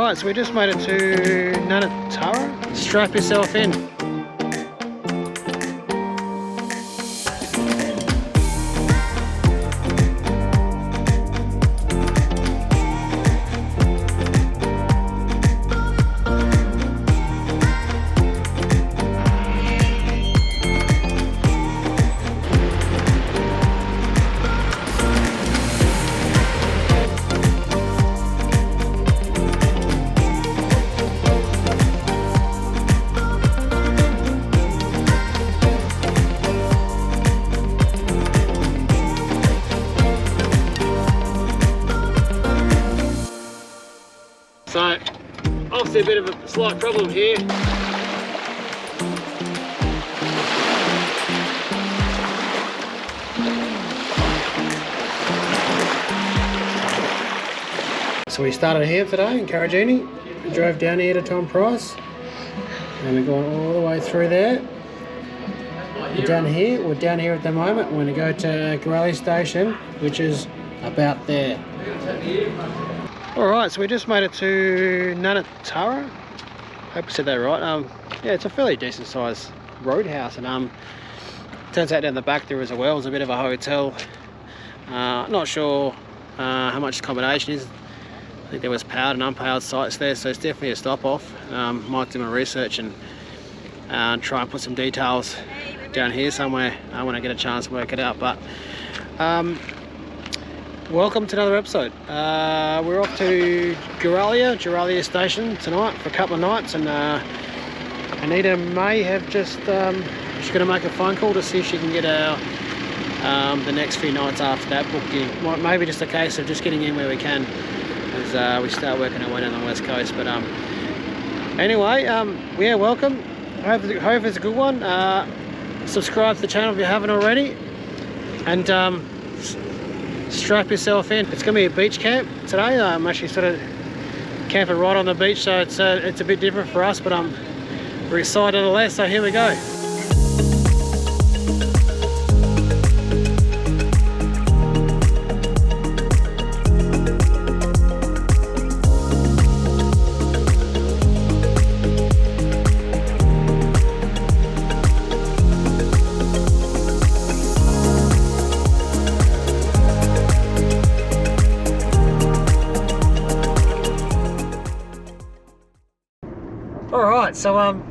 Alright, so we just made it to Nanatara. Strap yourself in. So, obviously a bit of a slight problem here. So we started here today in Karajini, we drove down here to Tom Price, and we're going all the way through there. We're down here at the moment. We're going to go to Giralia Station, which is about there. Alright, so we just made it to Nanatara. Hope I said that right. Yeah, it's a fairly decent sized roadhouse, and turns out down the back there as well is a bit of a hotel. Not sure how much accommodation is. I think there was powered and unpowered sites there, so it's definitely a stop off. Might do my research and try and put some details down here somewhere when I get a chance to work it out. But welcome to another episode. We're off to Giralia Station tonight for a couple of nights, and Anita may have just she's going to make a phone call to see if she can get our the next few nights after that booked in. Maybe just a case of just getting in where we can as we start working our way down the west coast. But anyway, yeah, welcome. Hope it's a good one. Subscribe to the channel if you haven't already, and strap yourself in. It's going to be a beach camp today. I'm actually sort of camping right on the beach, so it's a bit different for us, but we're excited nonetheless, so here we go. Alright, so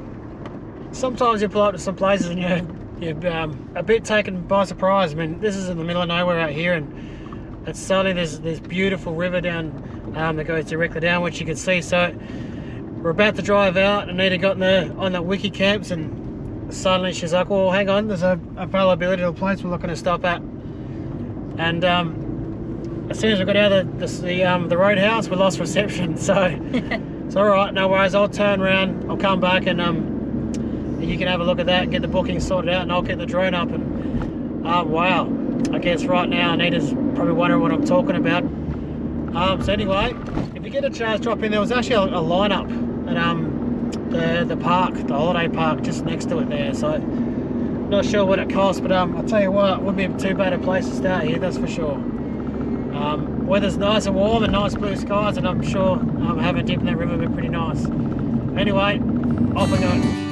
sometimes you pull up to some places and you're a bit taken by surprise. I mean, this is in the middle of nowhere out here, and suddenly there's this beautiful river down that goes directly down, which you can see. So we're about to drive out, and Anita got on the wiki camps, and suddenly she's like, well, hang on, there's a availability of a place we're looking to stop at. And as soon as we got out of the roadhouse, we lost reception, so it's alright, no worries. I'll turn around, I'll come back, and you can have a look at that and get the booking sorted out, and I'll get the drone up. And wow, I guess right now Anita's probably wondering what I'm talking about. So anyway, if you get a chance, drop in. There was actually a lineup at the park, the holiday park just next to it there, so not sure what it costs, but I'll tell you what, it wouldn't be too bad a place to start here, that's for sure. Weather's nice and warm and nice blue skies, and I'm sure having a dip in that river will be pretty nice. Anyway, off we go.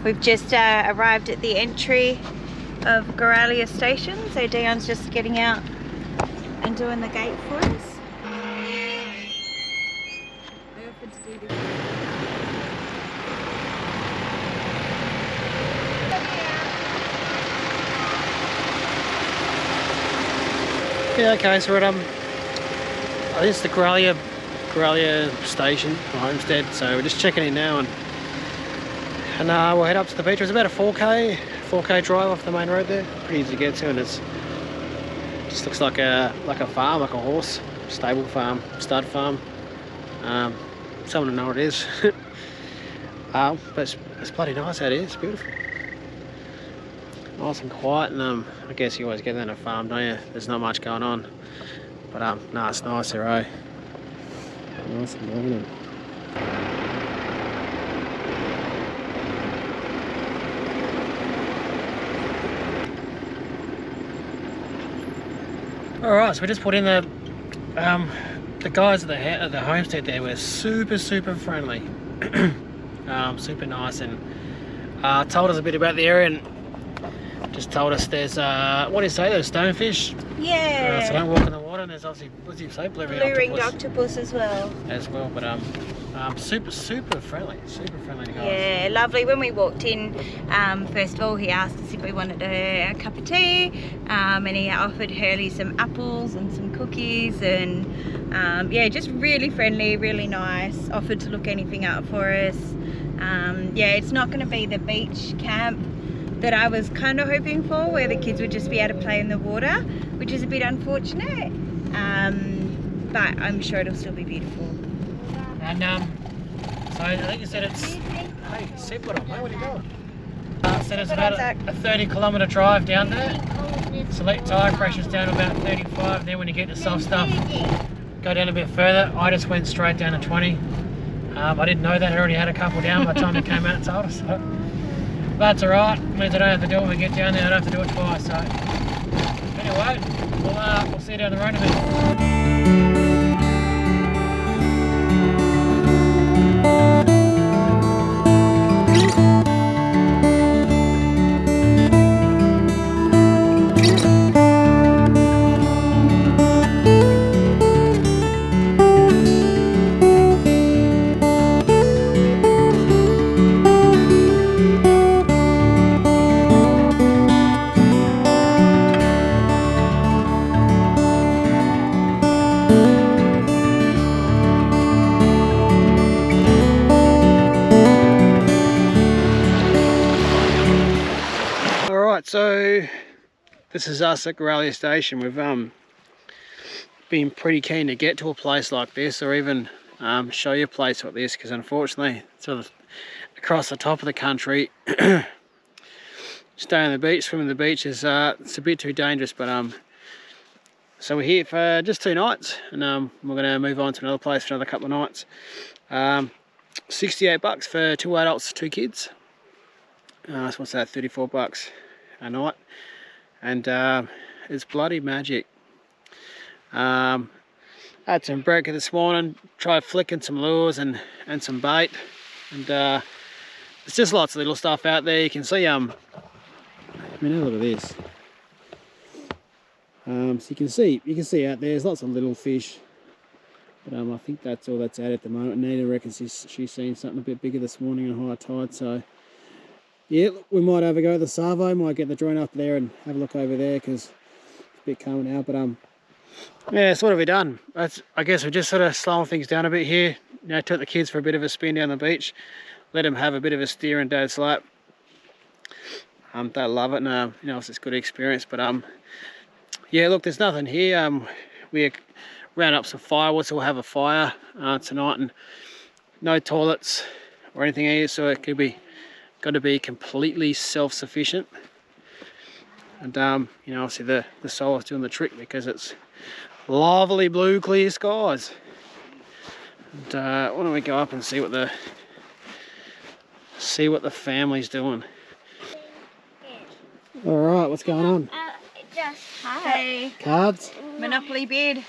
We've just arrived at the entry of Giralia Station, so Dion's just getting out and doing the gate for us. Yeah, okay, so we're at I think it's the Giralia Station, or homestead, so we're just checking in now, and we'll head up to the beach. It was about a 4k drive off the main road there. Pretty easy to get to, and it just looks like a farm, like a horse stable farm, stud farm. Someone to know what it is. But it's bloody nice out here. It's beautiful. Nice and quiet, and I guess you always get that in a farm, don't you? There's not much going on. But no, it's nice here, eh? Nice and lovely. Alright, so we just put in the guys at the homestead there were super friendly. Super nice, and told us a bit about the area, and just told us there's what do you say, there's stonefish? Yeah. So don't walk in the water, and there's obviously, what did you say, blue-ringed octopus as well. But super friendly guys. Yeah, lovely. When we walked in, first of all, he asked us if we wanted a cup of tea, and he offered Hurley some apples and some cookies, and yeah, just really friendly, really nice. Offered to look anything up for us. Yeah, it's not going to be the beach camp that I was kind of hoping for, where the kids would just be able to play in the water, which is a bit unfortunate, but I'm sure it'll still be beautiful. And so I think you said it's, hey, seatbelt on, mate, what are you doing? Said it's about a 30-kilometre drive down there. Select tyre pressure's down to about 35, then when you get to soft stuff, go down a bit further. I just went straight down to 20. I didn't know that, I already had a couple down by the time they came out and told us. So that's alright, means I don't have to do it when we get down there, I don't have to do it twice. So anyway, we'll see you down the road in a bit. So this is us at Giralia Station. We've been pretty keen to get to a place like this, or even show you a place like this, because unfortunately sort of across the top of the country, stay on the beach, swim on the beach is it's a bit too dangerous. But so we're here for just 2 nights, and we're going to move on to another place for another couple of nights. $68 for 2 adults, 2 kids. So what's that, $34 a night, and it's bloody magic. Had some breakfast this morning, tried flicking some lures and some bait, and it's just lots of little stuff out there. You can see I mean, have a look at this. So you can see out there, there's lots of little fish, but I think that's all that's out at the moment. Nita reckons she's seen something a bit bigger this morning on high tide, so yeah, we might have a go at the Savo, might get the drone up there and have a look over there, because it's a bit coming out. But yeah, so what have we done? I guess we're just sort of slowing things down a bit here. You know, took the kids for a bit of a spin down the beach, let them have a bit of a steer in Dad's lap. They love it, and you know, it's a good experience. But yeah, look, there's nothing here. We round up some firewood, so we'll have a fire tonight, and no toilets or anything here, so it could be got to be completely self-sufficient. And you know, obviously the solar's doing the trick, because it's lovely blue clear skies. And why don't we go up and see what the family's doing. All right, what's going on? Hi. Cards? Monopoly bid.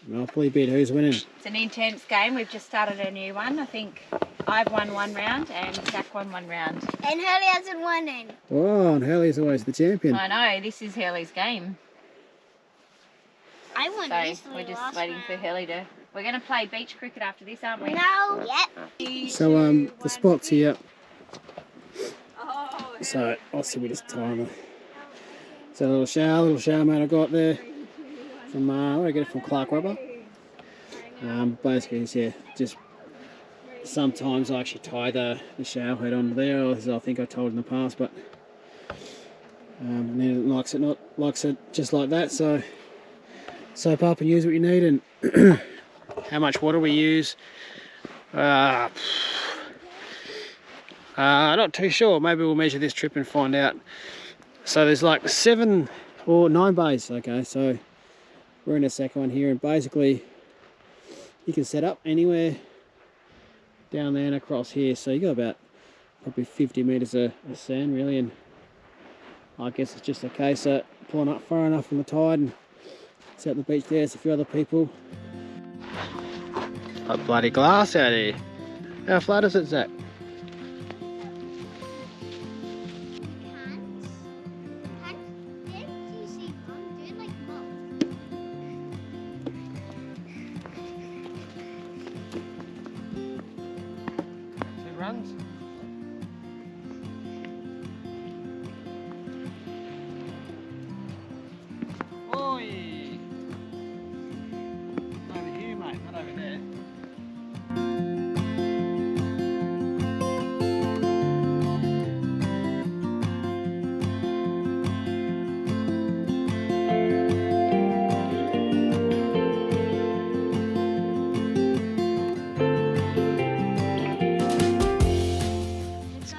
Monopoly bid, who's winning? It's an intense game. We've just started a new one. I think I've won 1 round and Zach won 1 round. And Hurley hasn't won any. Oh, and Hurley's always the champion. I know, this is Hurley's game. I won So we're just waiting for Hurley to... We're going to play beach cricket after this, aren't we? No. Yep. So the spot's here. So obviously we just time it. So a little shower mate I got there from where I get it from Clark Rubber. Basically it's, yeah, just sometimes I actually tie the shower head onto there, as I think I told in the past, but and then it likes it just like that. So soap up and use what you need, and how much water we use. Not too sure. Maybe we'll measure this trip and find out. So there's like 7 or 9 bays. Okay, so we're in the second one here, and basically you can set up anywhere down there and across here. So you got about probably 50 metres of sand really, and I guess it's just a case of pulling up far enough from the tide and set the beach there. There's a few other people. Got bloody glass out here. How flat is it, Zach? Runs. Oi! Over here, mate, not over there.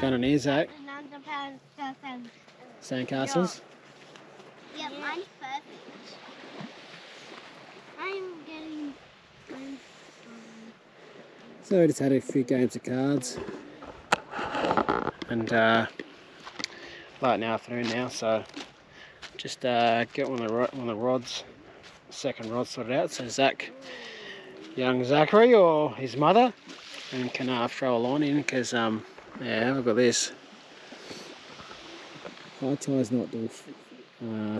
Going on here, Zach? Sandcastles? Yeah, mine's perfect. I'm getting... So we just had a few games of cards. And late in the afternoon now, so just get one of the rods, second rod sorted out. So Zach, young Zachary or his mother, and can throw a line in because yeah, have a look at this. High tide's not till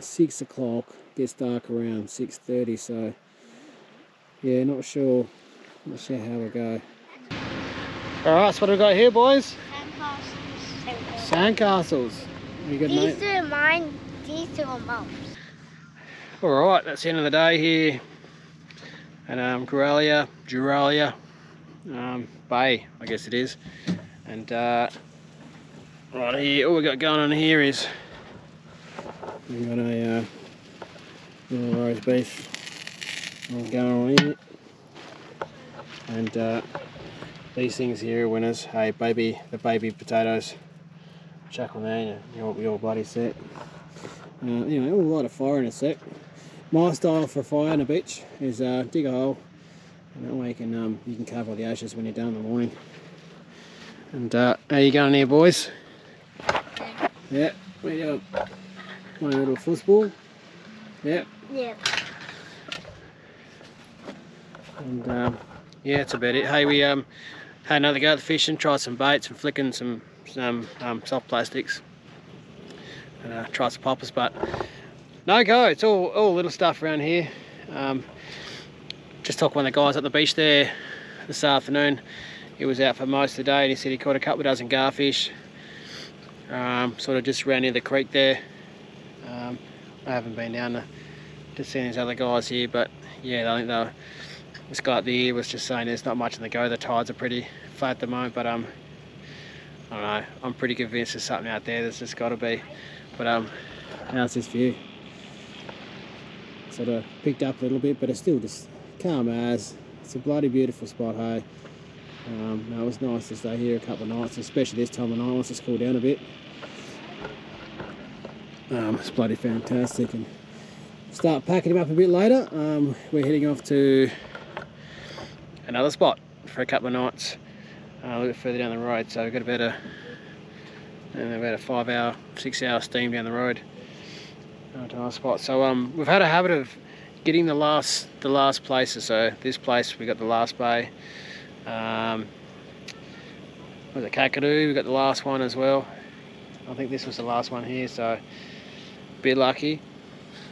6 o'clock, gets dark around 6:30, so yeah, not sure how we go. Alright, so what do we got here, boys? Sandcastles. You got These two are mine, these two are Mum's. Alright, that's the end of the day here at Giralia Bay, I guess it is. And right here, all we got going on here is we've got a little roast beef going on here, and these things here are winners. Hey, the baby potatoes, chuck on there, you're bloody set. You know, we'll light a fire in a sec. My style for a fire on a beach is dig a hole, and that way you can cover all the ashes when you're done in the morning. And how you going here, boys? Yeah, we got my little football. Yeah. Yeah. And yeah, that's about it. Hey, we had another go at the fishing, tried some baits and flicking some soft plastics. Tried some poppers, but no go. It's all little stuff around here. Just talked to one of the guys at the beach there this afternoon. He was out for most of the day and he said he caught a couple of dozen garfish, sort of just around near the creek there. I haven't been down to see these other guys here, but yeah, I think this guy up the ear was just saying there's not much in the go. The tides are pretty flat at the moment, but I don't know, I'm pretty convinced there's something out there. There's just got to be. But how's this view? Sort of picked up a little bit, but it's still just calm as. It's a bloody beautiful spot, hey. No, it was nice to stay here a couple of nights, especially this time of night once it's cooled down a bit. It's bloody fantastic, and start packing him up a bit later. We're heading off to another spot for a couple of nights, a little bit further down the road. So we've got about a 5-hour, 6-hour steam down the road to our spot. So we've had a habit of getting the last places. So this place we got the last bay. Was it Kakadu? We got the last one as well. I think this was the last one here, so a bit lucky.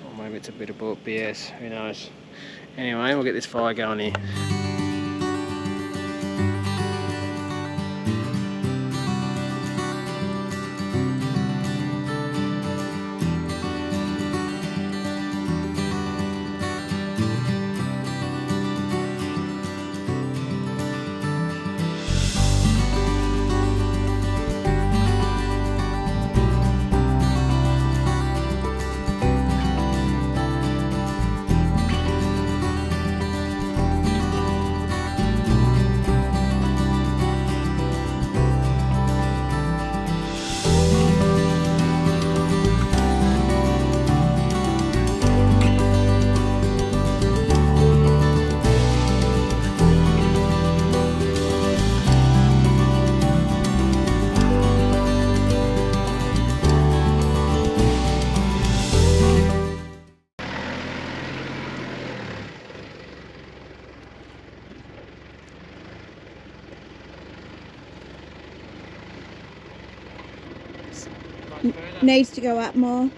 Or maybe it's a bit of BS, who knows. Anyway, we'll get this fire going here. Needs to go up more.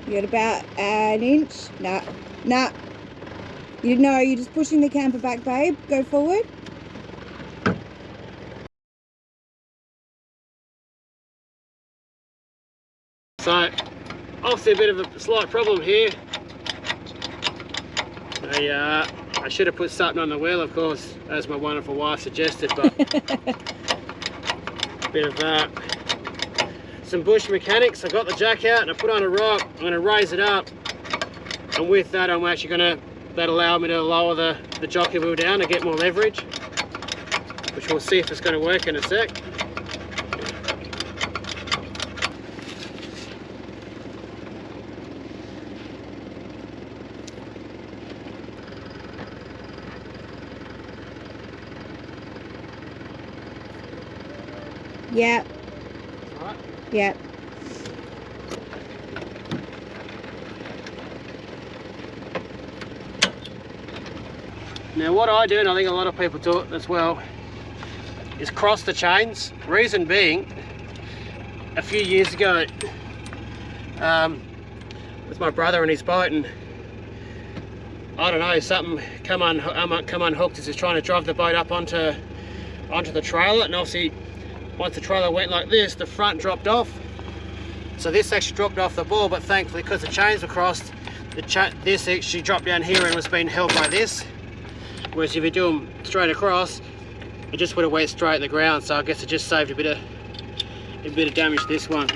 You got about an inch? Nah. Nah. You know, you're just pushing the camper back, babe. Go forward. So, obviously a bit of a slight problem here. I should have put something on the wheel, of course, as my wonderful wife suggested, but bit of some bush mechanics. I got the jack out and I put on a rock. I'm going to raise it up, and with that I'm actually going to, that'll allow me to lower the jockey wheel down to get more leverage, which we'll see if it's going to work in a sec. Yep. Right. Yep. Now what I do, and I think a lot of people do it as well, is cross the chains. Reason being, a few years ago, with my brother and his boat, and I don't know, something come unhooked as he's trying to drive the boat up onto the trailer, and obviously once the trailer went like this, the front dropped off. So this actually dropped off the ball, but thankfully because the chains were crossed, this actually dropped down here and was being held by this. Whereas if you do them straight across, it just would have went straight at the ground. So I guess it just saved a bit of damage to this one.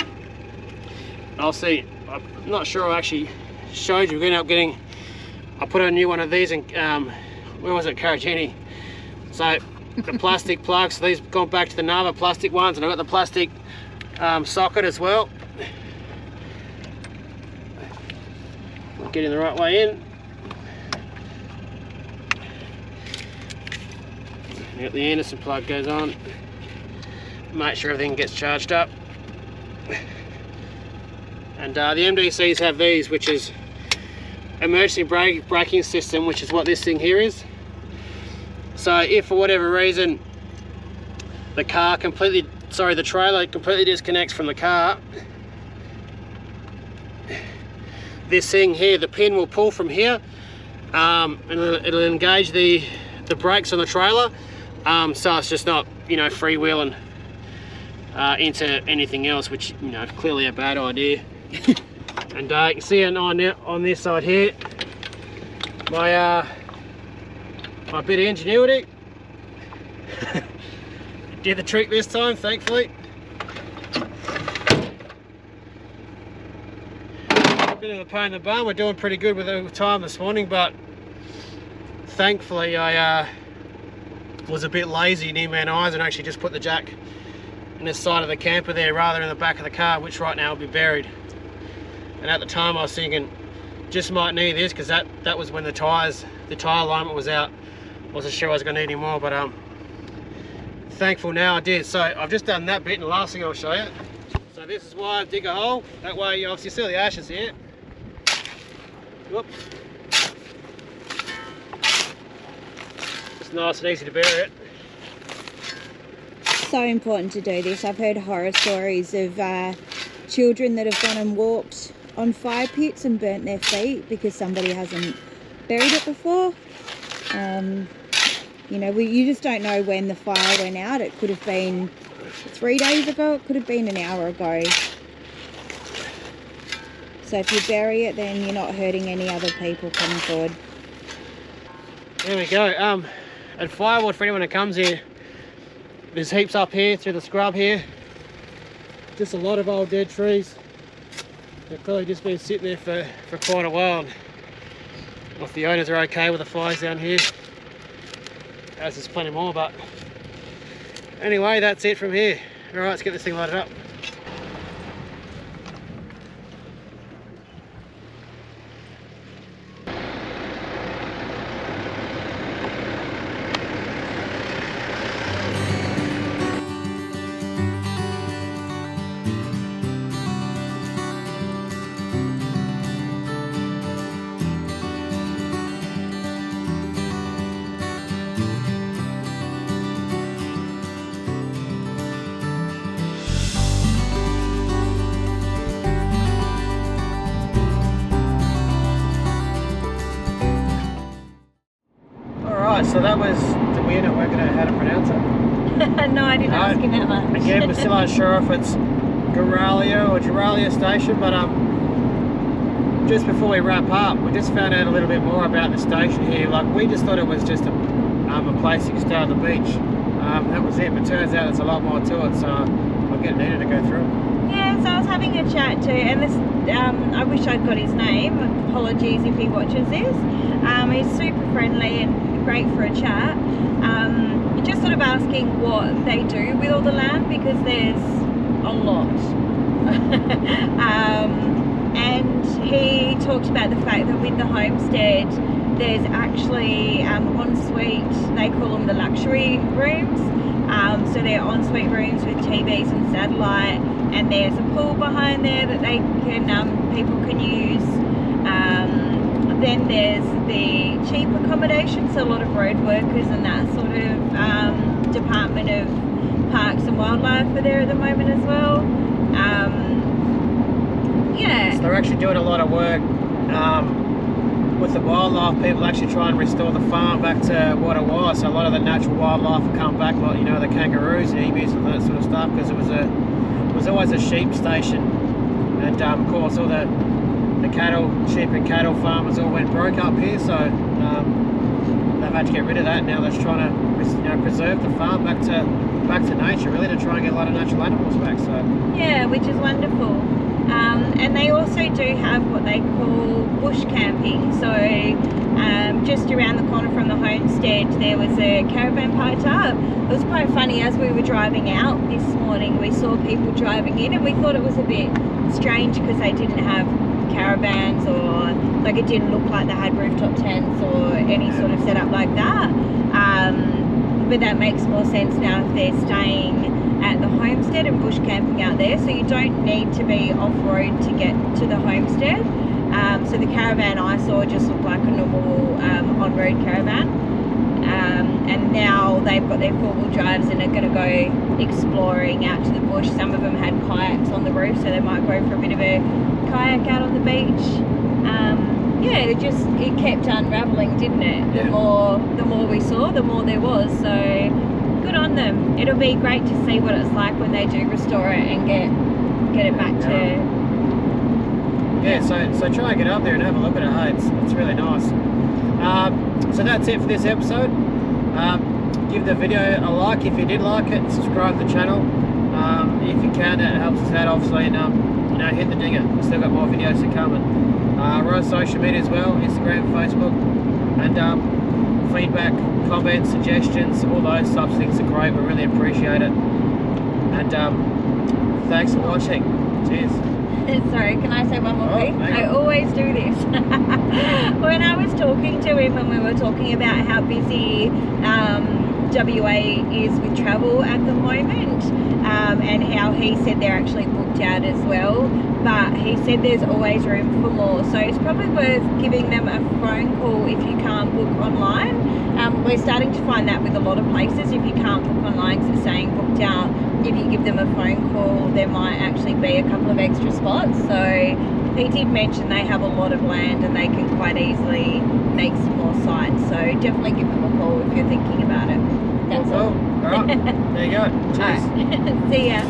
I'll see. I'm not sure I actually showed you. We ended up getting. I put a new one of these in. Where was it? Caragini. So the plastic plugs. So these gone back to the Nava plastic ones, and I've got the plastic socket as well. Getting the right way in. Got the Anderson plug goes on. Make sure everything gets charged up. And the MDCs have these, which is emergency braking system, which is what this thing here is. So if for whatever reason the trailer completely disconnects from the car, this thing here, the pin will pull from here, and it'll engage the brakes on the trailer, so it's just not, you know, freewheeling into anything else, which, you know, clearly a bad idea. And you can see on this side here, my bit of ingenuity did the trick this time, thankfully. Bit of a pain in the bum. We're doing pretty good with the time this morning, but thankfully I was a bit lazy near man eyes and actually just put the jack in the side of the camper there rather than the back of the car, which right now will be buried. And at the time I was thinking just might need this, because that was when the tyre alignment was out. Wasn't sure I was going to need any more, but thankful now I did. So I've just done that bit, and the last thing I'll show you. So this is why I dig a hole. That way you obviously see the ashes here. Whoop. It's nice and easy to bury it. So important to do this. I've heard horror stories of children that have gone and walked on fire pits and burnt their feet because somebody hasn't buried it before. You know, you just don't know when the fire went out. It could have been 3 days ago, it could have been an hour ago. So if you bury it, then you're not hurting any other people coming forward. There we go. And firewood for anyone that comes here, there's heaps up here through the scrub here. Just a lot of old dead trees. They've probably just been sitting there for quite a while. And if the owners are okay with the fires down here, as there's plenty more, but anyway, that's it from here. All right, let's get this thing lighted up. Alright, so that was, did we end up working out how to pronounce it? No, I didn't ask him that much. Again, we're still unsure if it's Giralia or Giralia Station, but just before we wrap up, we just found out a little bit more about the station here. Like, we just thought it was just a place you could stay on the beach. That was it, but turns out there's a lot more to it, so I'll get Nina to go through. Yeah, so I was having a chat to, and this, I wish I'd got his name. Apologies if he watches this. He's super friendly and great for a chat. Just sort of asking what they do with all the land, because there's a lot. And he talked about the fact that with the homestead, there's actually ensuite, they call them the luxury rooms. So they're ensuite rooms with TVs and satellite, and there's a pool behind there that they can people can use. Then there's the cheap accommodation, so a lot of road workers and that sort of Department of Parks and Wildlife are there at the moment as well. Yeah. So they're actually doing a lot of work with the wildlife. People actually try and restore the farm back to what it was. So a lot of the natural wildlife will come back, like, you know, the kangaroos and emus and that sort of stuff, because it was always a sheep station, and of course all the sheep and cattle farmers all went broke up here, so they've had to get rid of that. Now they're trying to, you know, preserve the farm back to nature, really, to try and get a lot of natural animals back. So yeah, which is wonderful. And they also do have what they call bush camping. So just around the corner from the homestead, there was a caravan parked up. It was quite funny, as we were driving out this morning, we saw people driving in, and we thought it was a bit strange because they didn't have caravans, or like it didn't look like they had rooftop tents or any sort of setup like that. But that makes more sense now if they're staying at the homestead and bush camping out there, so you don't need to be off-road to get to the homestead. So the caravan I saw just looked like a normal on-road caravan, and now they've got their four-wheel drives and are going to go exploring out to the bush. Some of them had kayaks on the roof, so they might go for a bit of a kayak out on the beach. Yeah, it kept unraveling, didn't it? The more we saw, the more there was. So good on them. It'll be great to see what it's like when they do restore it and get it back to. Yeah, so try and get up there and have a look at it. Hey, it's really nice. So that's it for this episode. Give the video a like if you did like it. Subscribe to the channel if you can. That helps us out, obviously. And you know, hit the dinger. We've still got more videos to come. And we're on social media as well, Instagram, Facebook, and feedback, comments, suggestions, all those types of things are great. We really appreciate it. And thanks for watching. Cheers. Sorry, can I say one more thing? I always do this. When I was talking to him and we were talking about how busy WA is with travel at the moment, and how he said they're actually booked out as well, but he said there's always room for more, so it's probably worth giving them a phone call if you can't book online. We're starting to find that with a lot of places. If you can't book online because it's saying booked out, if you give them a phone call, there might actually be a couple of extra spots. So he did mention they have a lot of land and they can quite easily make some more sites, so definitely give them a call if you're thinking about it. That's all. All right, there you go. Cheers. All right. See ya.